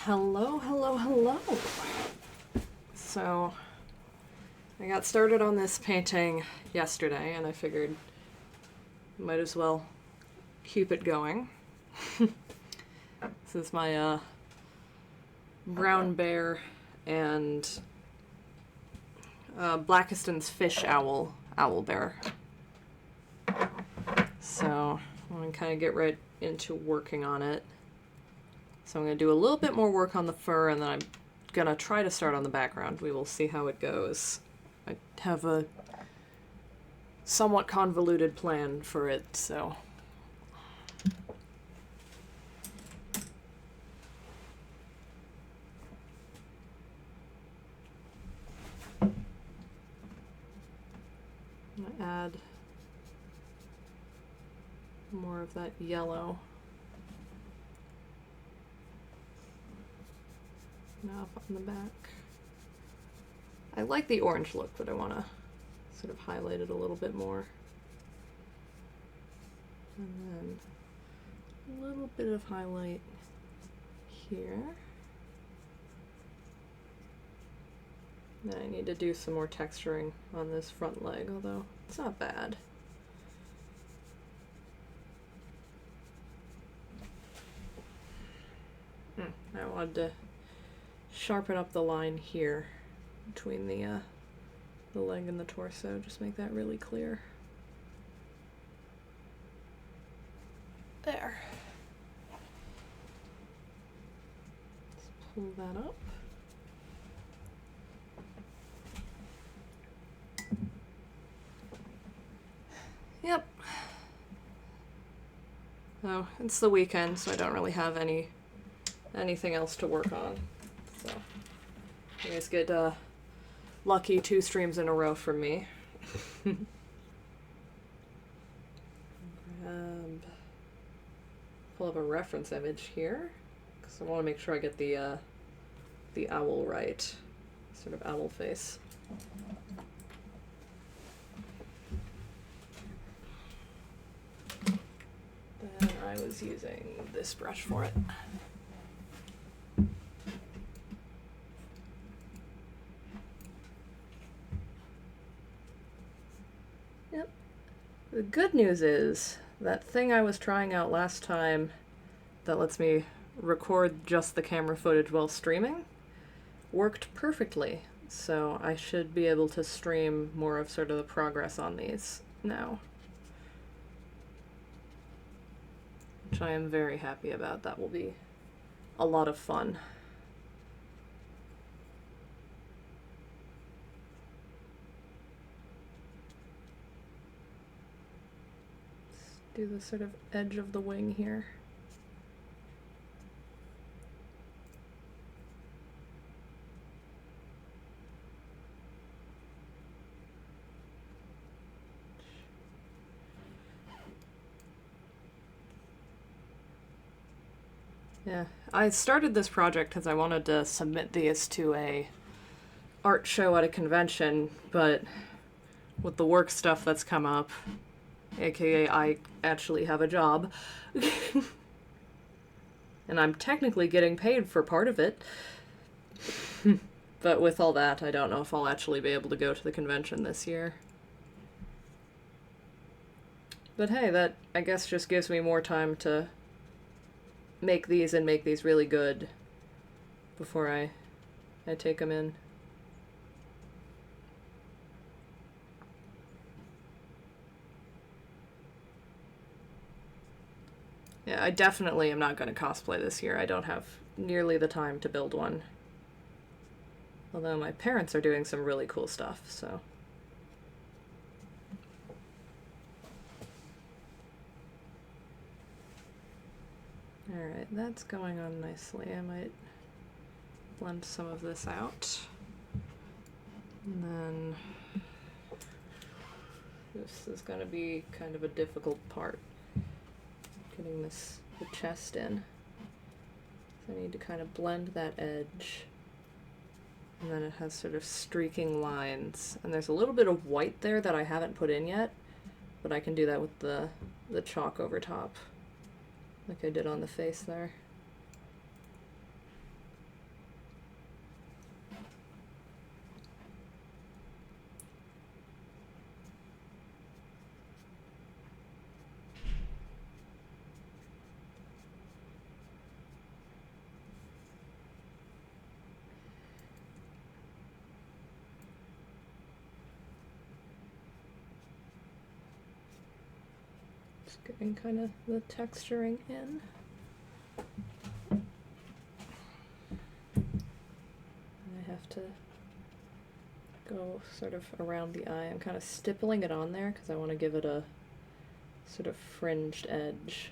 Hello, hello, hello. So, I got started on this painting yesterday, and I figured might as well keep it going. This is my brown bear and Blackiston's fish owl bear. So, I'm going to kind of get right into working on it. So I'm going to do a little bit more work on the fur, and then I'm going to try to start on the background. We will see how it goes. I have a somewhat convoluted plan for it, so... I'm going to add more of that yellow. Now up on the back. I like the orange look, but I want to sort of highlight it a little bit more. And then a little bit of highlight here. Then I need to do some more texturing on this front leg, although it's not bad. I wanted to sharpen up the line here between the leg and the torso, just make that really clear. There. Let's pull that up. Yep. Oh, it's the weekend, so I don't really have anything else to work on. So you guys get lucky 2 streams in a row from me. Pull up a reference image here, because I want to make sure I get the owl right, sort of owl face. Then I was using this brush for it. Yep. The good news is that thing I was trying out last time that lets me record just the camera footage while streaming worked perfectly. So I should be able to stream more of sort of the progress on these now, which I am very happy about. That will be a lot of fun. Do the sort of edge of the wing here. Yeah, I started this project because I wanted to submit these to a art show at a convention, but with the work stuff that's come up, aka I actually have a job, and I'm technically getting paid for part of it, but with all that, I don't know if I'll actually be able to go to the convention this year. But hey, that I guess just gives me more time to make these and make these really good before I take them in. Yeah, I definitely am not going to cosplay this year. I don't have nearly the time to build one. Although my parents are doing some really cool stuff, so... Alright, that's going on nicely. I might blend some of this out. And then... this is going to be kind of a difficult part. Getting the chest in. So I need to kind of blend that edge. And then it has sort of streaking lines. And there's a little bit of white there that I haven't put in yet, but I can do that with the chalk over top, like I did on the face there. Just getting kind of the texturing in. I have to go sort of around the eye. I'm kind of stippling it on there because I want to give it a sort of fringed edge.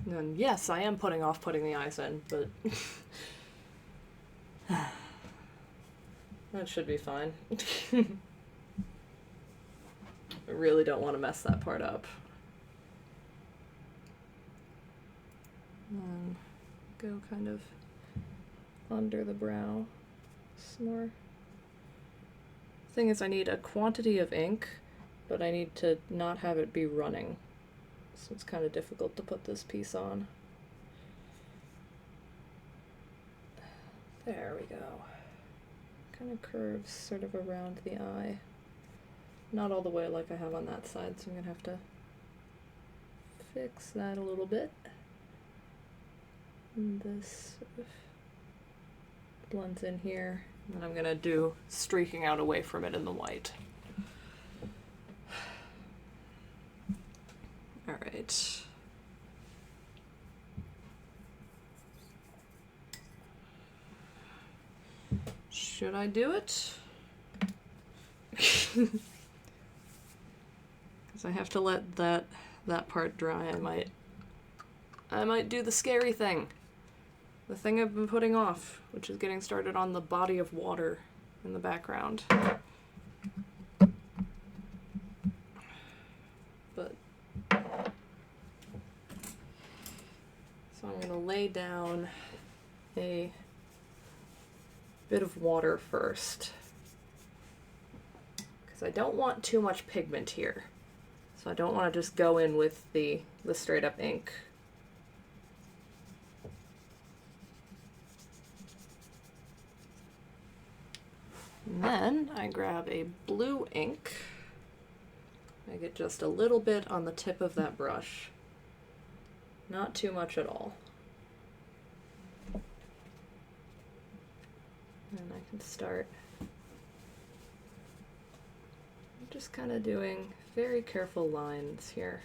And yes, I am putting off putting the eyes in, but that should be fine. I really don't want to mess that part up. And go kind of under the brow some more. Thing is, I need a quantity of ink, but I need to not have it be running. So it's kind of difficult to put this piece on. There we go. Kind of curves sort of around the eye. Not all the way like I have on that side, so I'm gonna have to fix that a little bit. And this sort of blends in here. And I'm gonna do streaking out away from it in the white. All right. Should I do it? Because I have to let that part dry. I might do the scary thing. The thing I've been putting off, which is getting started on the body of water in the background. But so I'm gonna lay down a bit of water first, because I don't want too much pigment here. So I don't want to just go in with the straight up ink. And then I grab a blue ink. I get just a little bit on the tip of that brush. Not too much at all. And I can start just kind of doing very careful lines here.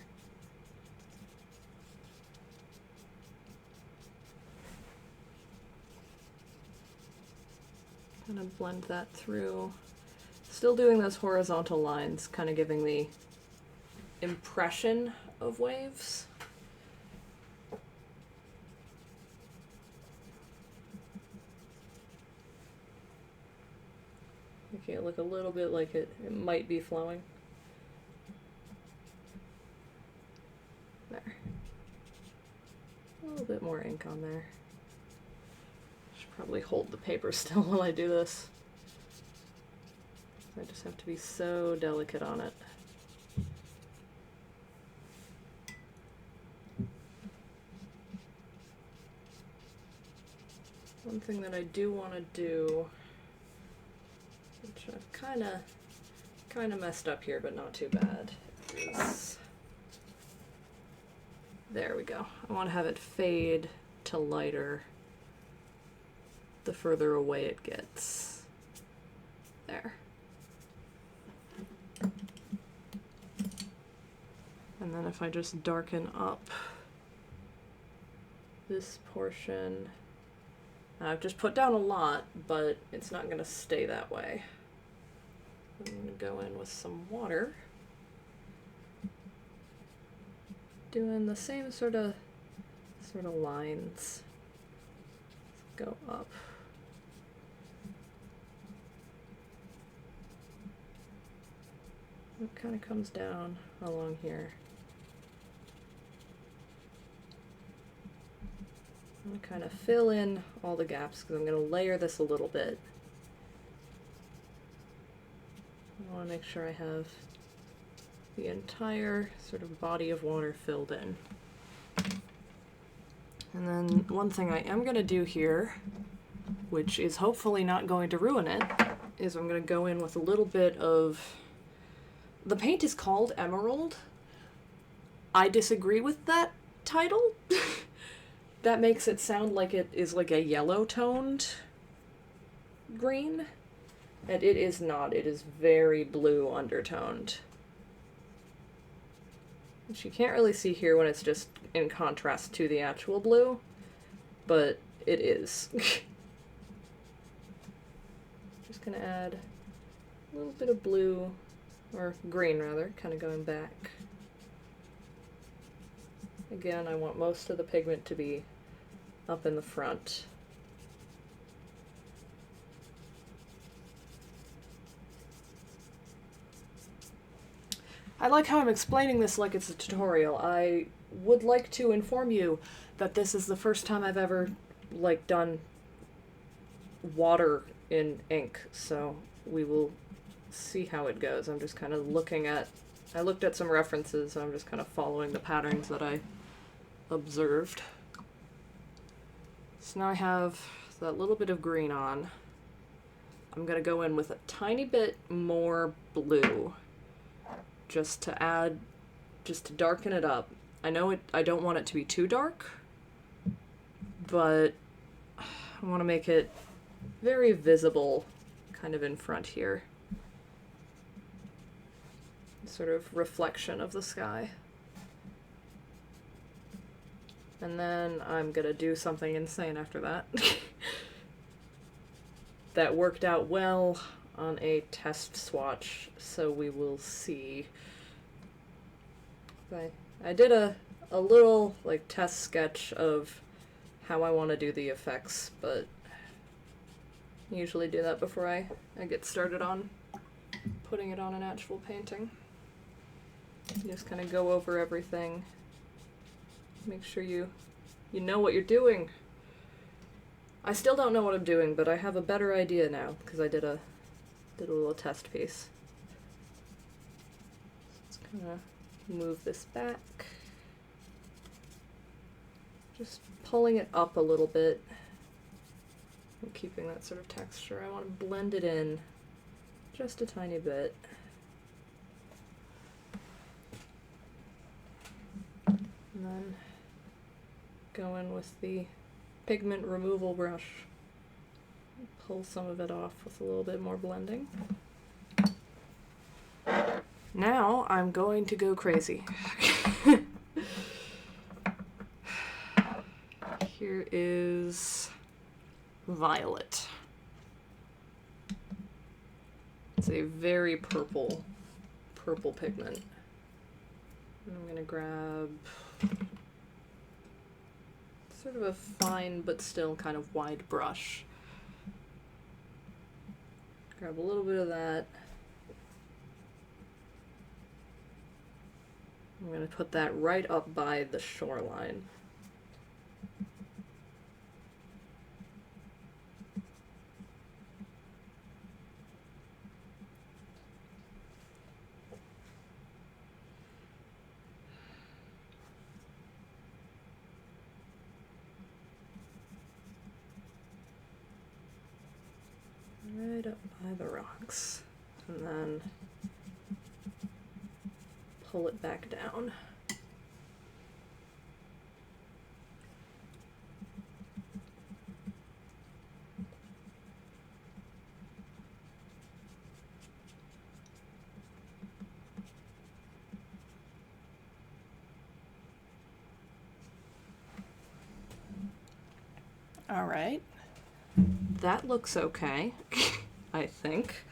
Kind of blend that through. Still doing those horizontal lines, kind of giving the impression of waves. Making it look a little bit like it might be flowing. There. A little bit more ink on there. Should probably hold the paper still while I do this. I just have to be so delicate on it. One thing that I do want to do, which I've kind of messed up here, but not too bad, is, there we go. I want to have it fade to lighter the further away it gets. There. And then if I just darken up this portion, I've just put down a lot, but it's not going to stay that way. I'm going to go in with some water. Doing the same sort of lines. Go up. It kind of comes down along here. I'm going to kind of fill in all the gaps because I'm going to layer this a little bit. I want to make sure I have the entire sort of body of water filled in. And then one thing I am going to do here, which is hopefully not going to ruin it, is I'm going to go in with a little bit of... The paint is called Emerald. I disagree with that title. That makes it sound like it is like a yellow toned green, and it is not. It is very blue undertoned. Which you can't really see here when it's just in contrast to the actual blue, but it is. Just gonna add a little bit of blue, or green rather, kind of going back. Again, I want most of the pigment to be up in the front. I like how I'm explaining this like it's a tutorial. I would like to inform you that this is the first time I've ever, like, done water in ink, so we will see how it goes. I'm just kind of looking at, I looked at some references, and I'm just kind of following the patterns that I observed. So now I have that little bit of green on. I'm gonna go in with a tiny bit more blue, just to add, just to darken it up. I know I don't want it to be too dark, but I want to make it very visible kind of in front here. Sort of reflection of the sky. And then I'm gonna do something insane after that. That worked out well on a test swatch, so we will see. I did a little, like, test sketch of how I want to do the effects, but I usually do that before I get started on putting it on an actual painting. Just kind of go over everything. Make sure you know what you're doing. I still don't know what I'm doing, but I have a better idea now, because I did a little test piece. Just kind of move this back. Just pulling it up a little bit and keeping that sort of texture. I want to blend it in just a tiny bit. And then go in with the pigment removal brush. Pull some of it off with a little bit more blending. Now I'm going to go crazy. Here is Violet. It's a very purple pigment. And I'm gonna grab sort of a fine but still kind of wide brush. Grab a little bit of that. I'm going to put that right up by the shoreline. Right up by the rocks. And then pull it back down. All right. That looks okay, I think.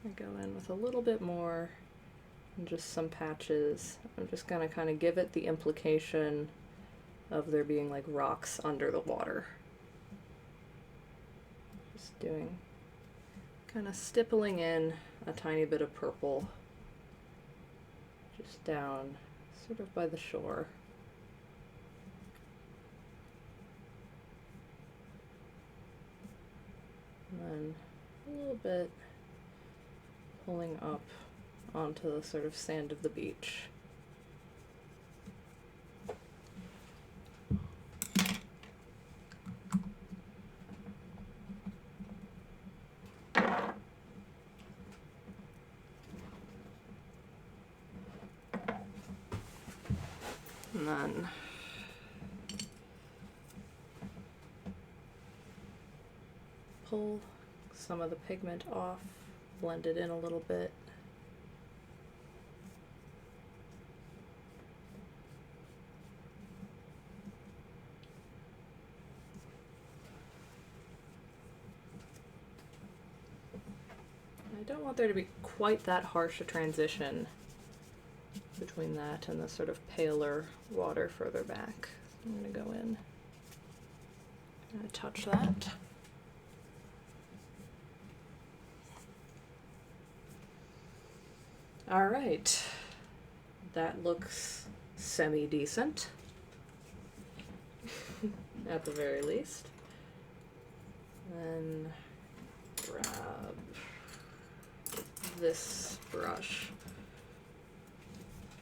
I go in with a little bit more and just some patches. I'm just gonna kind of give it the implication of there being like rocks under the water. Just doing, kind of stippling in a tiny bit of purple just down sort of by the shore. And then a little bit pulling up onto the sort of sand of the beach. And then pull some of the pigment off, blend it in a little bit. I don't want there to be quite that harsh a transition between that and the sort of paler water further back. I'm going to go in and touch that. All right, that looks semi-decent, at the very least. Then grab this brush.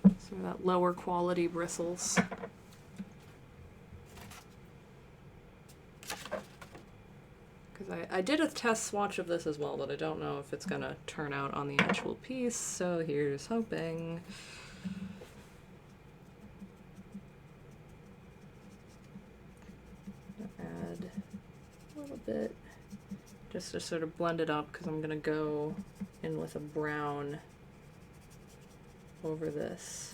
Some of that lower quality bristles. Because I did a test swatch of this as well, but I don't know if it's gonna turn out on the actual piece, so here's hoping. Add a little bit, just to sort of blend it up, because I'm gonna go in with a brown over this.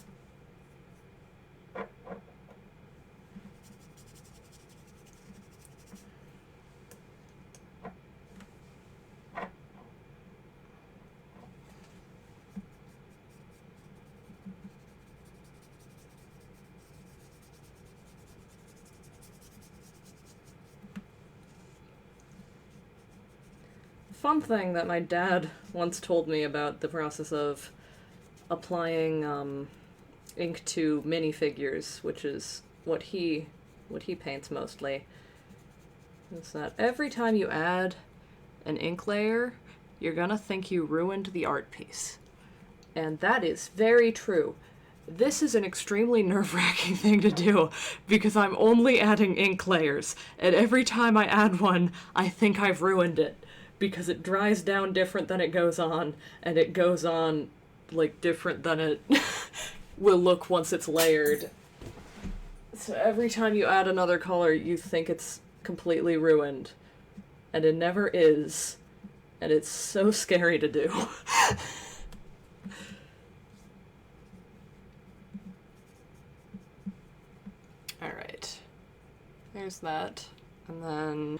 Fun thing that my dad once told me about the process of applying ink to minifigures, which is what he paints mostly, is that every time you add an ink layer, you're gonna think you ruined the art piece. And that is very true. This is an extremely nerve-wracking thing to do, because I'm only adding ink layers, and every time I add one, I think I've ruined it, because it dries down different than it goes on, and it goes on, like, different than it will look once it's layered. So every time you add another color, you think it's completely ruined, and it never is, and it's so scary to do. Alright, there's that, and then...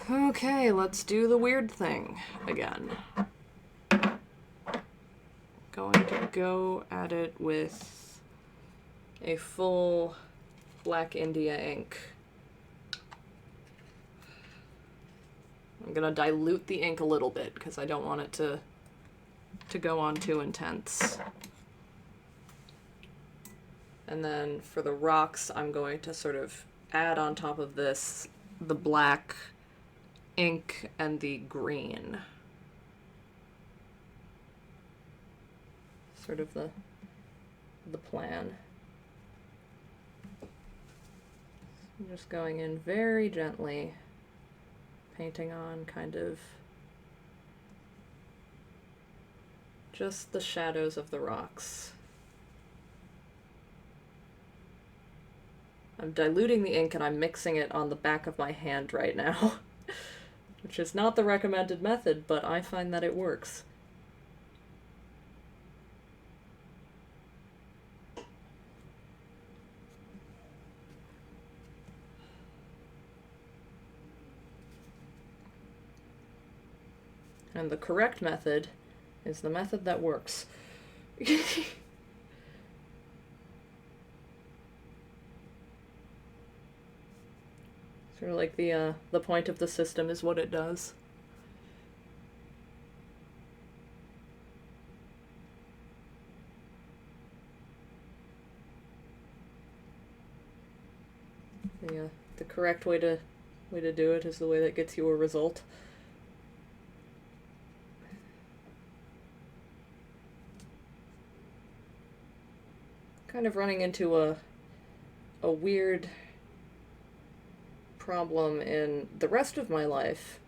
Okay, let's do the weird thing again. Going to go at it with a full Black India ink. I'm gonna dilute the ink a little bit because I don't want it to go on too intense. And then for the rocks, I'm going to sort of add on top of this the black ink and the green. Sort of the plan. I'm just going in very gently, painting on kind of just the shadows of the rocks. I'm diluting the ink and I'm mixing it on the back of my hand right now, which is not the recommended method, but I find that it works. And the correct method is the method that works. Sort of like the point of the system is what it does. The correct way to do it is the way that gets you a result. Kind of running into a weird problem in the rest of my life,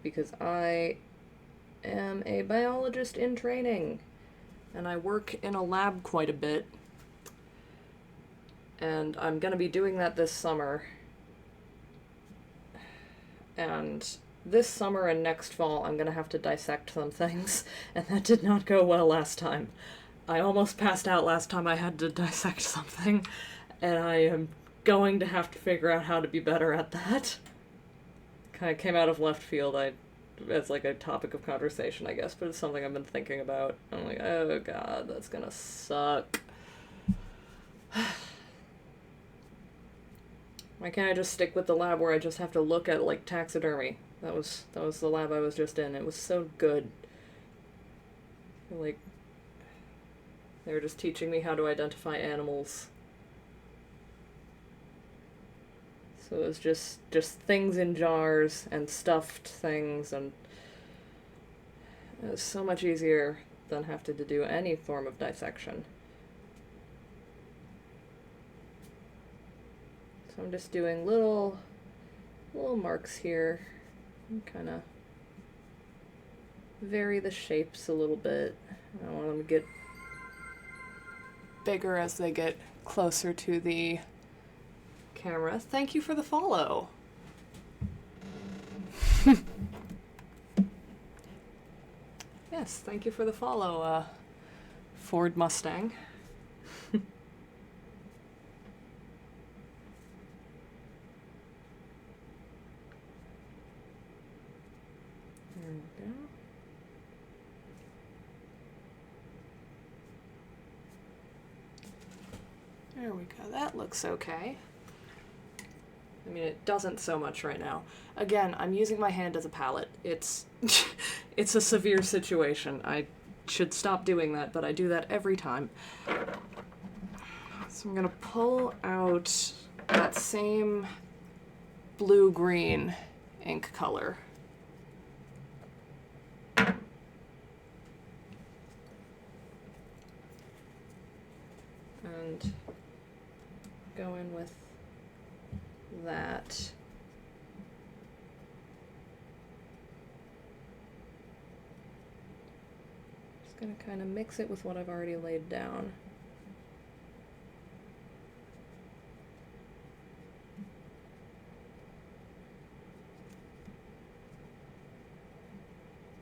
because I am a biologist in training and I work in a lab quite a bit, and I'm gonna be doing that this summer, and this summer and next fall I'm gonna have to dissect some things, and that did not go well last time. I almost passed out last time I had to dissect something, and I am going to have to figure out how to be better at that. Kind of came out of left field, as like a topic of conversation, I guess, but it's something I've been thinking about. I'm like, oh god, that's gonna suck. Why can't I just stick with the lab where I just have to look at, like, taxidermy? That was the lab I was just in. It was so good. Like, they were just teaching me how to identify animals. So it was just things in jars and stuffed things, and it was so much easier than having to do any form of dissection. So I'm just doing little marks here, and kind of vary the shapes a little bit. I don't want them to get bigger as they get closer to the camera. Thank you for the follow. Yes, thank you for the follow, Ford Mustang. There we go. There we go. That looks okay. I mean, it doesn't so much right now. Again, I'm using my hand as a palette. It's it's a severe situation. I should stop doing that, but I do that every time. So I'm gonna pull out that same blue-green ink color. And go in with that. Just gonna kind of mix it with what I've already laid down.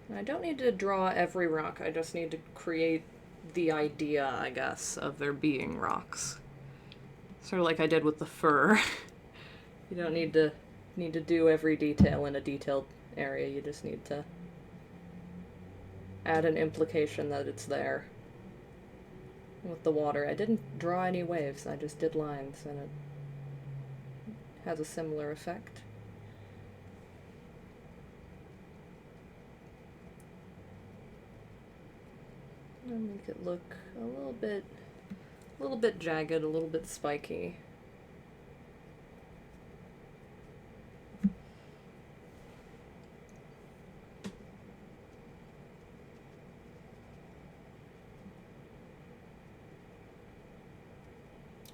And I don't need to draw every rock, I just need to create the idea, I guess, of there being rocks. Sort of like I did with the fur. You don't need to do every detail in a detailed area, you just need to add an implication that it's there. With the water, I didn't draw any waves, I just did lines, and it has a similar effect. I'll make it look a little bit jagged, a little bit spiky.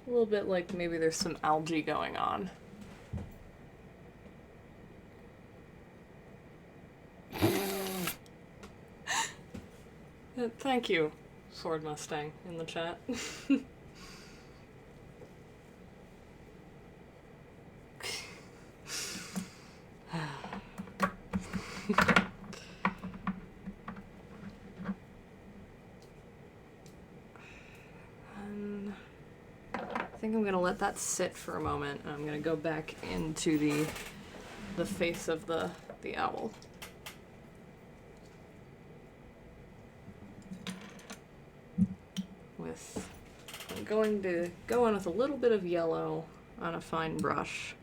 A little bit like maybe there's some algae going on. Thank you, Sword Mustang, in the chat. I think I'm gonna let that sit for a moment, and I'm gonna go back into the face of the owl. I'm going to go in with a little bit of yellow on a fine brush.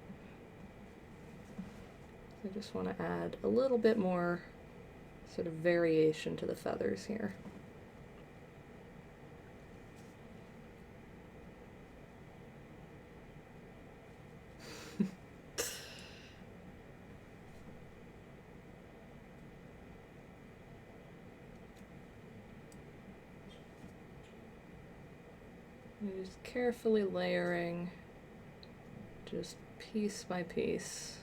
I just want to add a little bit more sort of variation to the feathers here. Just carefully layering, just piece by piece.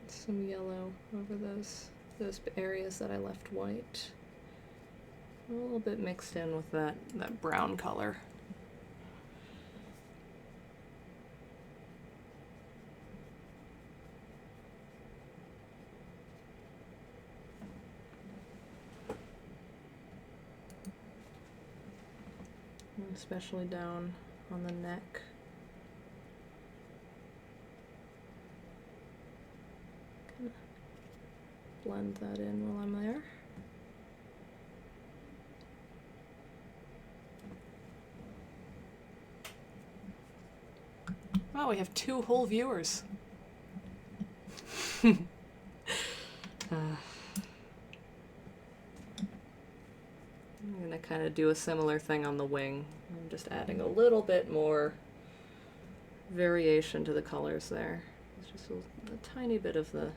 Some yellow over those areas that I left white. A little bit mixed in with that brown color. And especially down on the neck. Kind of blend that in while I'm there. Wow, we have 2 whole viewers. I'm gonna kind of do a similar thing on the wing. I'm just adding a little bit more variation to the colors there. It's just a tiny bit of the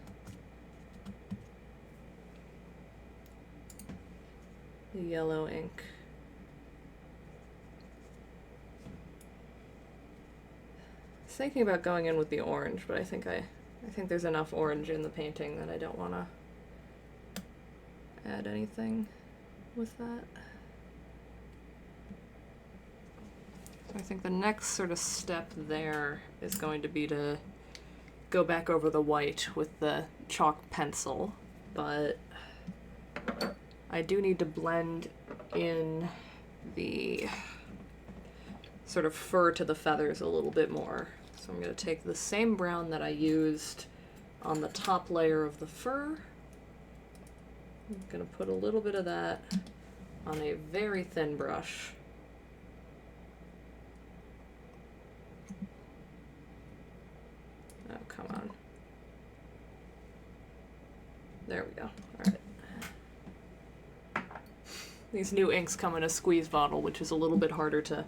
yellow ink. Thinking about going in with the orange, but I think there's enough orange in the painting that I don't want to add anything with that. So I think the next sort of step there is going to be to go back over the white with the chalk pencil, but I do need to blend in the sort of fur to the feathers a little bit more. So I'm going to take the same brown that I used on the top layer of the fur. I'm going to put a little bit of that on a very thin brush. Oh, come on. There we go. All right. These new inks come in a squeeze bottle, which is a little bit harder to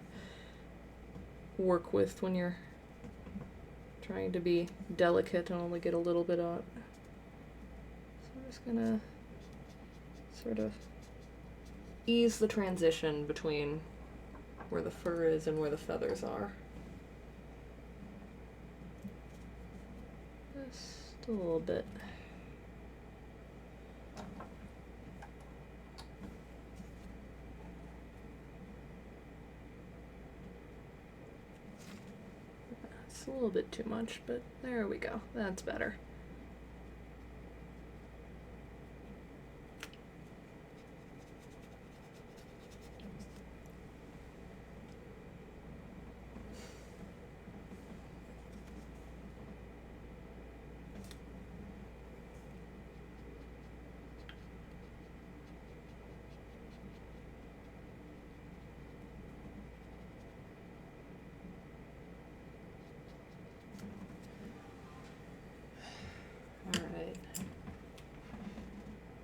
work with when you're trying to be delicate and only get a little bit out. So I'm just gonna sort of ease the transition between where the fur is and where the feathers are. Just a little bit. It's a little bit too much, but there we go. That's better.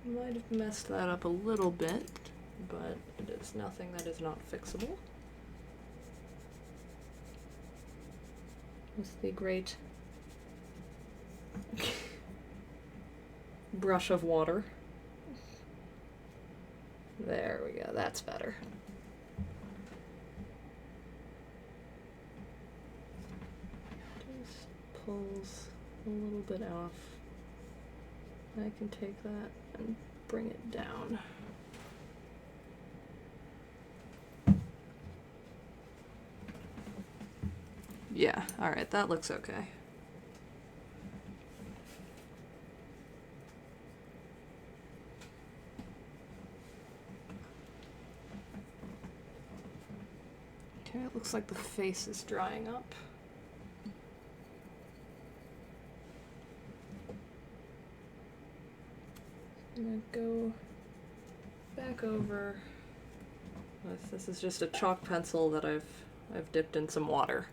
Might have messed that up a little bit, but it is nothing that is not fixable. With the great brush of water. There we go, that's better. Just pulls a little bit off. I can take that and bring it down. Yeah, alright, that looks okay. Okay, it looks like the face is drying up. I'm gonna go back over with, this is just a chalk pencil that I've dipped in some water.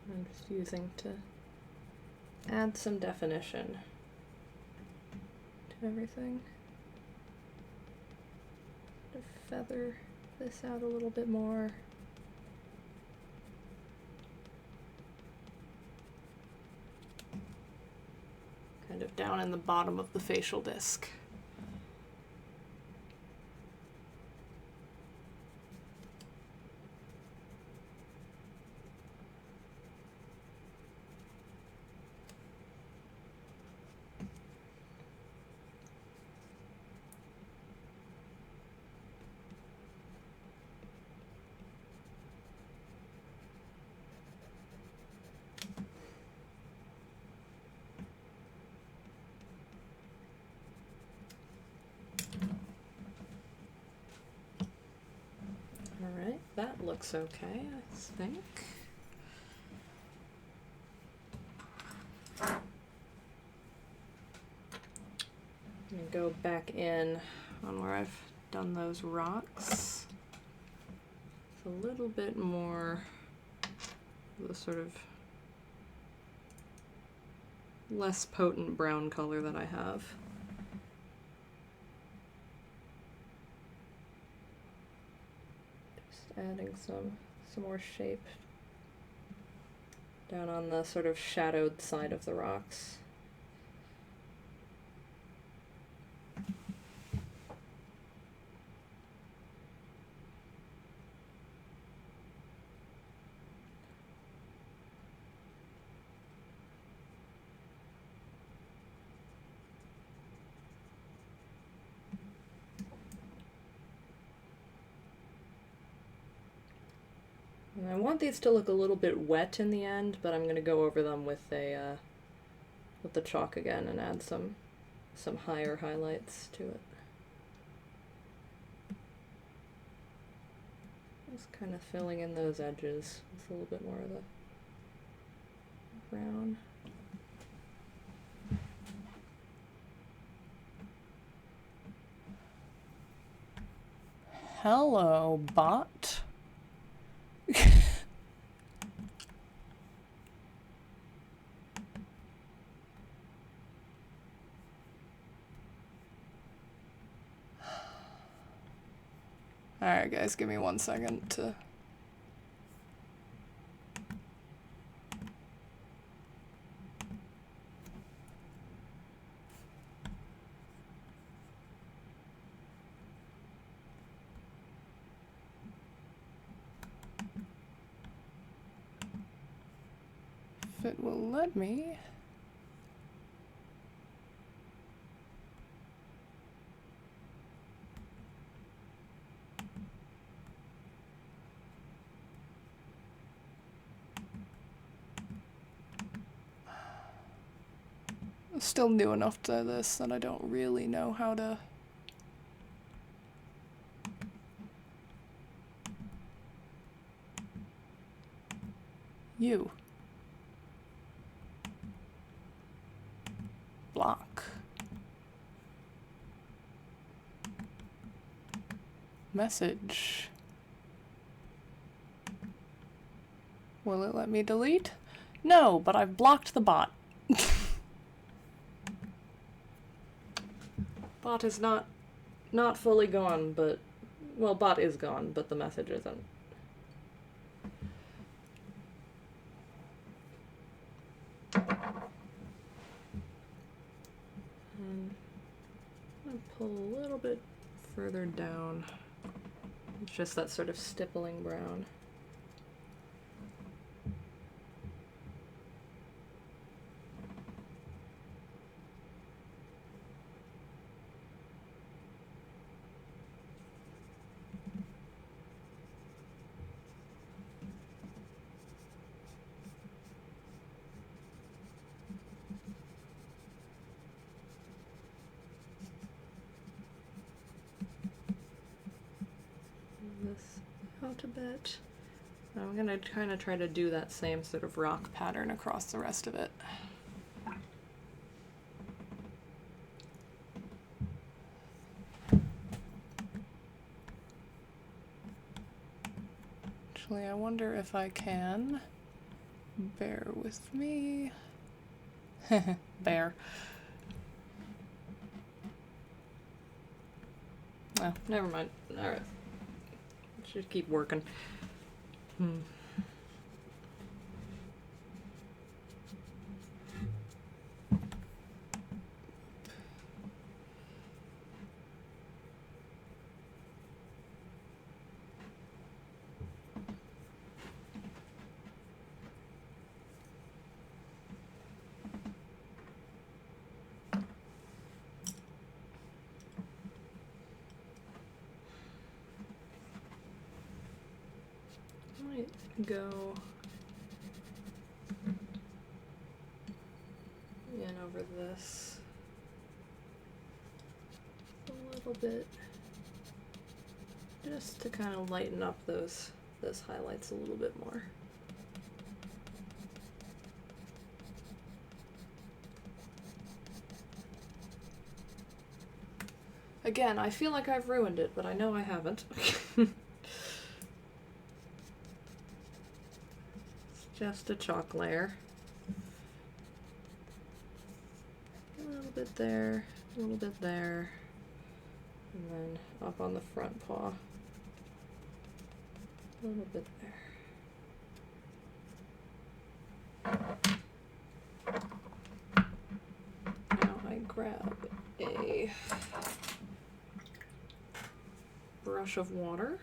I'm just using to add some definition to everything. To feather this out a little bit more. kind of down in the bottom of the facial disc. Alright, that looks okay, I think. I'm gonna go back in on where I've done those rocks. It's a little bit more the sort of less potent brown color that I have. Adding some more shape down on the sort of shadowed side of the rocks. And I want these to look a little bit wet in the end, but I'm going to go over them with the chalk again and add some higher highlights to it. Just kind of filling in those edges with a little bit more of the brown. Hello, bot. Alright guys, give me 1 second to... If it will let me... I'm still new enough to this that I don't really know how to... You. Block. Message. Will it let me delete? No, but I've blocked the bot. Bot is not fully gone, but... Well, bot is gone, but the message isn't. I'm gonna pull a little bit further down. It's just that sort of stippling brown. This out a bit. I'm gonna kind of try to do that same sort of rock pattern across the rest of it. Actually, I wonder if I can. Bear with me. Bear. Oh, never mind. Alright. Should keep working. might go in over this a little bit, just to kind of lighten up those highlights a little bit more. Again, I feel like I've ruined it, but I know I haven't. It's just a chalk layer. A little bit there, a little bit there, and then up on the front paw. A little bit there. Now I grab a brush of water.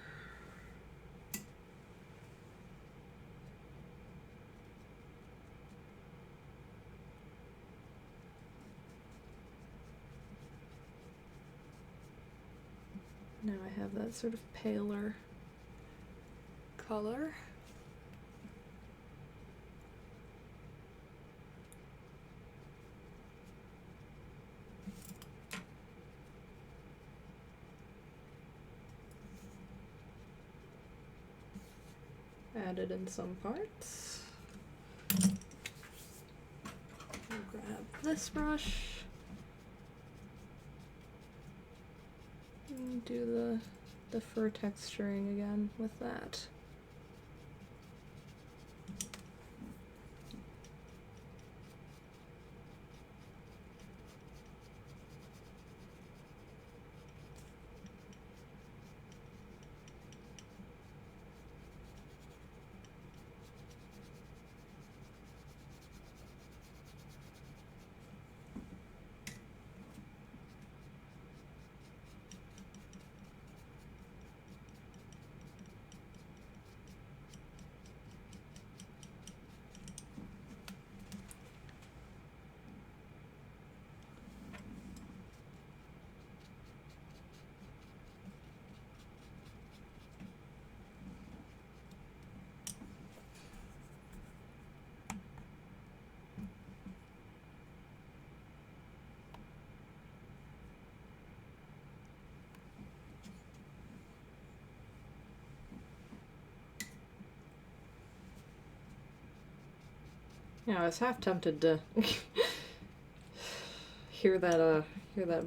Now I have that sort of paler color. Added in some parts. I'll grab this brush and do the fur texturing again with that. Yeah, I was half tempted to hear that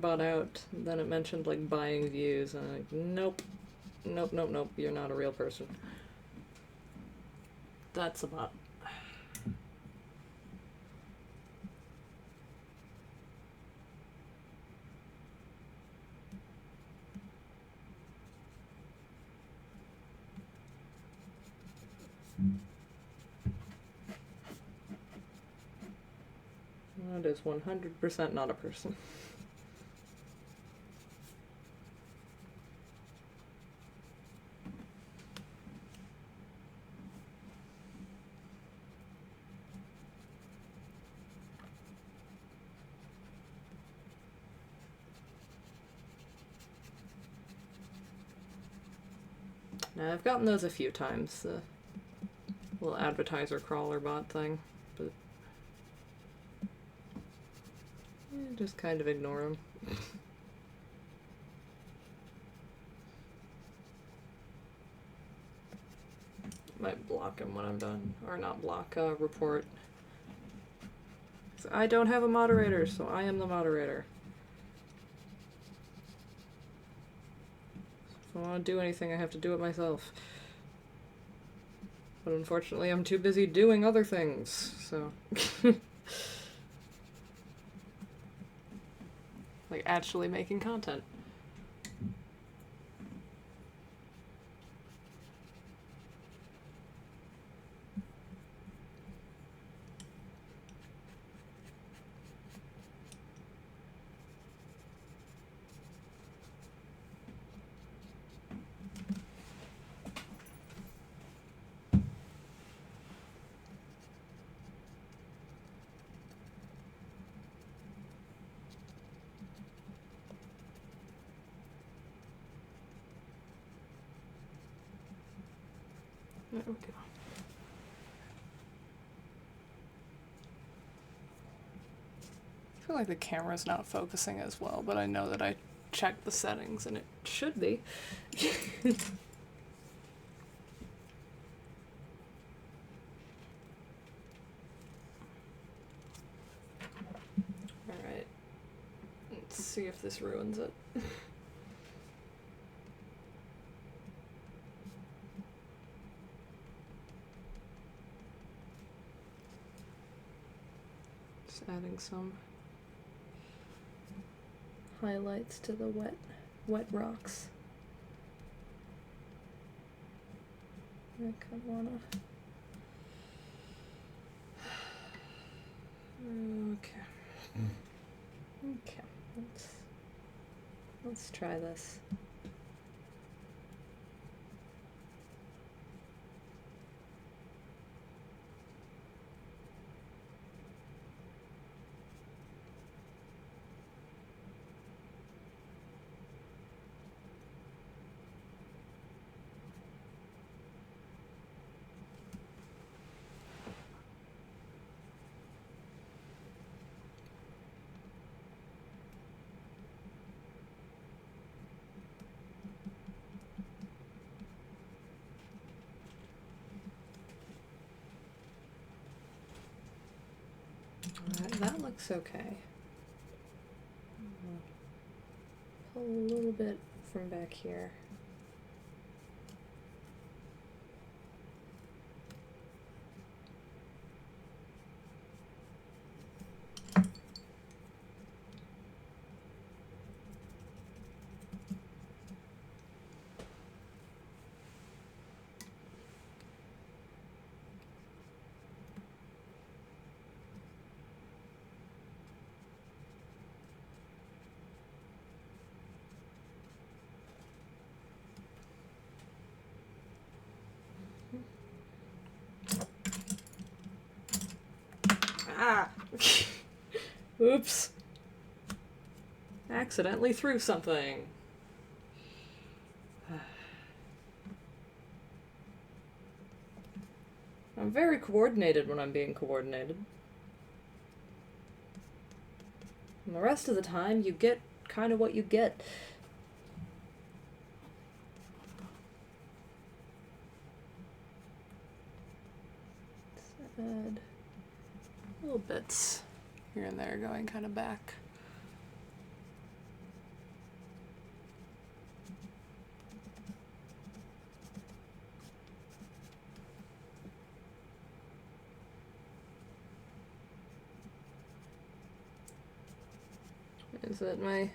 bought out. Then it mentioned like buying views, and I'm like, nope, nope, nope, nope. You're not a real person. That's a bot. That is 100% not a person. Now, I've gotten those a few times, the little advertiser crawler bot thing, but just kind of ignore them. Might block him when I'm done, or not block, report. So I don't have a moderator, so I am the moderator. If I want to do anything, I have to do it myself. But unfortunately, I'm too busy doing other things, so... like, actually making content. There we go. I feel like the camera's not focusing as well, but I know that I checked the settings and it should be. Alright. Let's see if this ruins it. Just adding some highlights to the wet rocks. I kind of wanna. Okay. Okay. Let's try this. Alright, that looks okay. Pull a little bit from back here. Ah! Oops. Accidentally threw something. I'm very coordinated when I'm being coordinated. And the rest of the time, you get kind of what you get. Let's add little bits here and there going kind of back. Is that my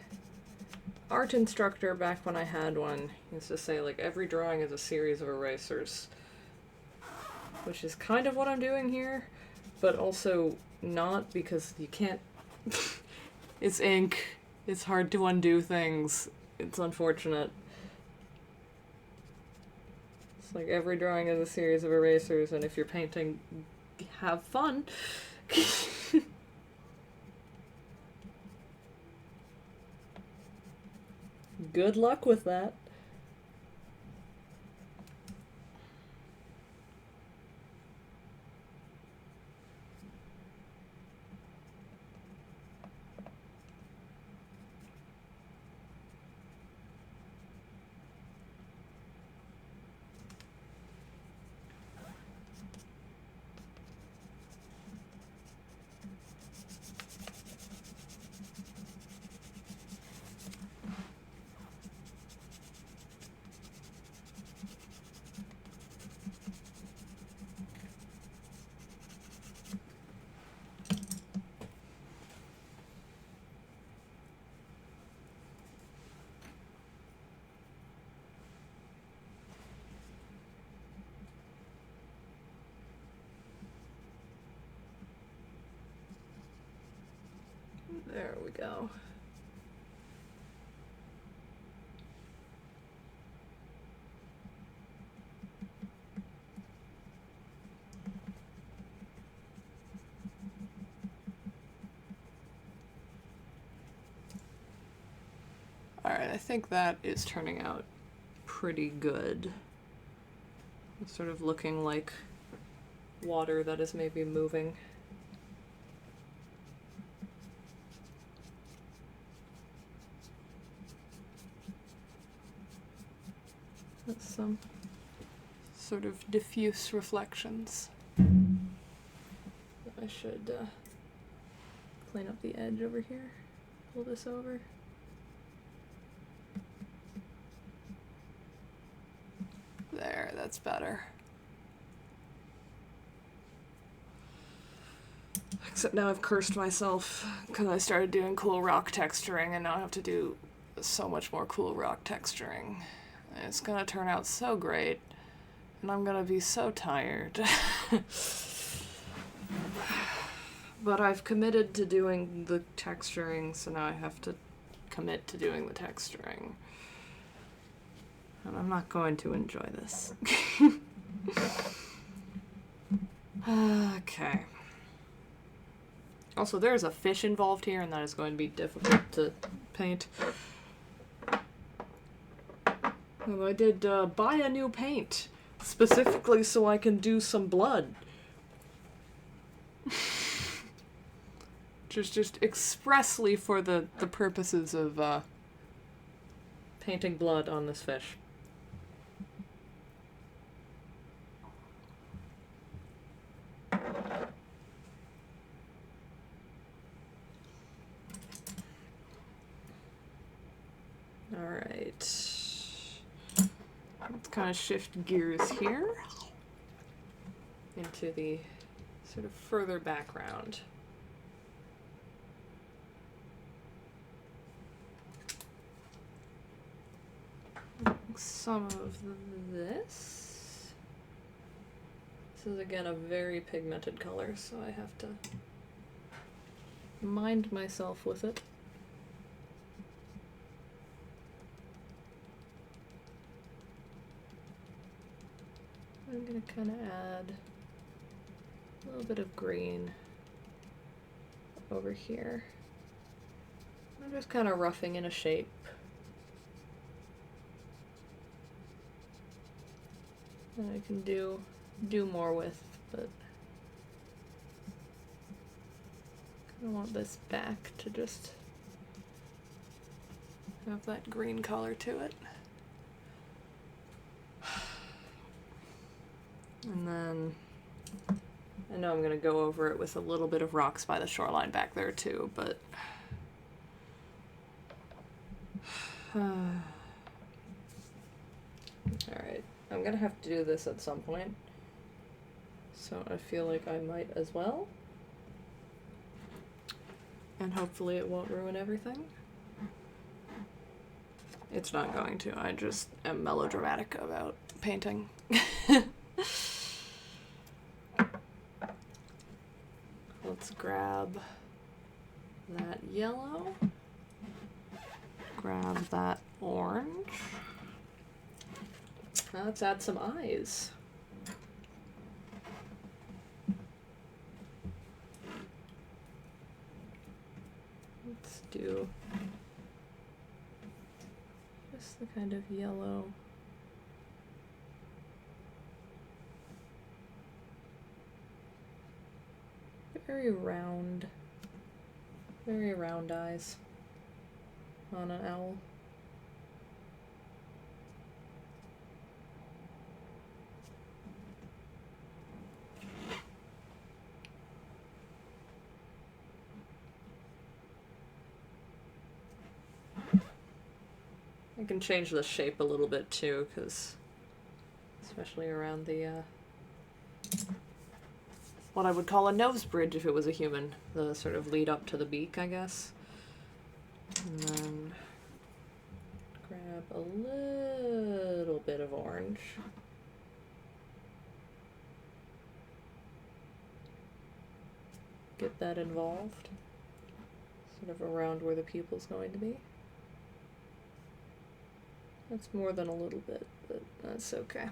art instructor back when I had one used to say, like, every drawing is a series of erasers, which is kind of what I'm doing here, but also not, because you can't. It's ink. It's hard to undo things. It's unfortunate. It's like every drawing is a series of erasers, and if you're painting, have fun. Good luck with that. There we go. Alright, I think that is turning out pretty good. It's sort of looking like water that is maybe moving. That's some sort of diffuse reflections. I should clean up the edge over here. Pull this over. There, that's better. Except now I've cursed myself because I started doing cool rock texturing and now I have to do so much more cool rock texturing. And it's gonna turn out so great and I'm gonna be so tired. But I've committed to doing the texturing, so now I have to commit to doing the texturing. And I'm not going to enjoy this. Okay. Also, there's a fish involved here, and that is going to be difficult to paint. And I did buy a new paint, specifically so I can do some blood. Just expressly for the purposes of painting blood on this fish. Alright. Let's kind of shift gears here into the sort of further background. Some of this. This is again a very pigmented color, so I have to mind myself with it. I'm gonna kind of add a little bit of green over here. I'm just kind of roughing in a shape. That I can do more with, but I want this back to just have that green color to it. And then I know I'm going to go over it with a little bit of rocks by the shoreline back there too, but alright, I'm going to have to do this at some point, so I feel like I might as well, and hopefully it won't ruin everything. It's not going to, I just am melodramatic about painting. Let's grab that yellow, grab that orange. Now let's add some eyes. Let's do just the kind of yellow. Very round eyes on an owl. I can change the shape a little bit too, because especially around the what I would call a nose bridge if it was a human, the sort of lead up to the beak, I guess. And then grab a little bit of orange. Get that involved, sort of around where the pupil's going to be. That's more than a little bit, but that's okay.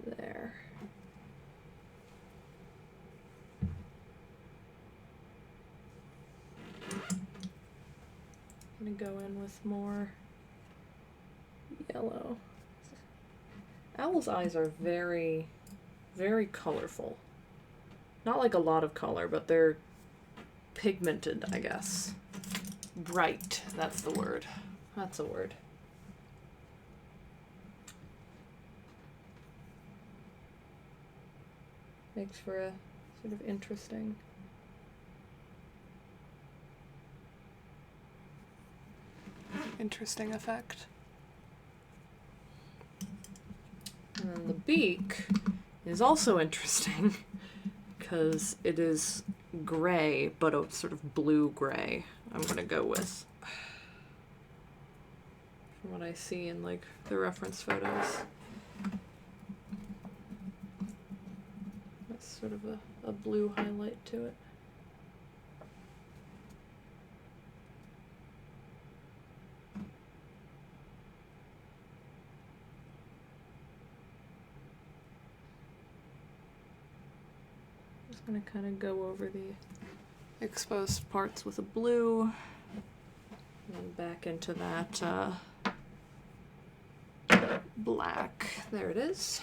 There. gonna go in with more yellow. Owl's eyes are very, very colorful. Not like a lot of color, but they're pigmented, I guess. Bright, that's the word. That's a word. Makes for a sort of interesting effect. And then the beak is also interesting because it is gray, but a sort of blue-gray. I'm gonna go with, from what I see in like the reference photos. That's sort of a blue highlight to it. Just gonna kind of go over the exposed parts with a blue and back into that black. There it is.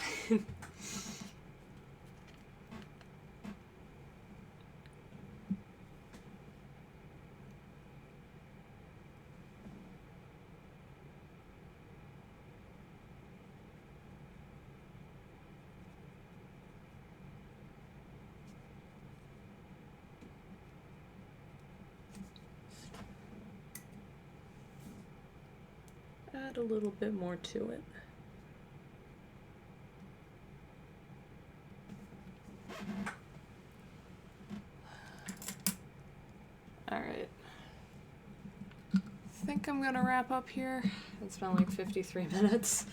Add a little bit more to it. All right. I think I'm gonna wrap up here. It's been like 53 minutes.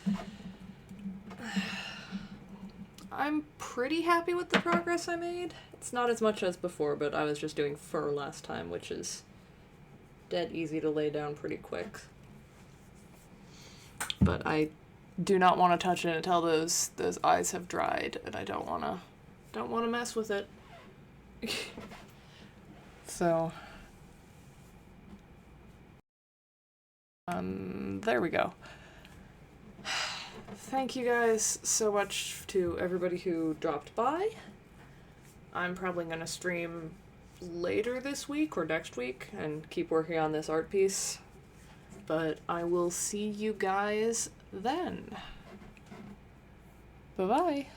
I'm pretty happy with the progress I made. It's not as much as before, but I was just doing fur last time, which is dead easy to lay down pretty quick. But I do not want to touch it until those eyes have dried, and I don't want to mess with it. So there we go. Thank you guys so much to everybody who dropped by. I'm probably going to stream later this week or next week and keep working on this art piece. But I will see you guys then. Bye-bye.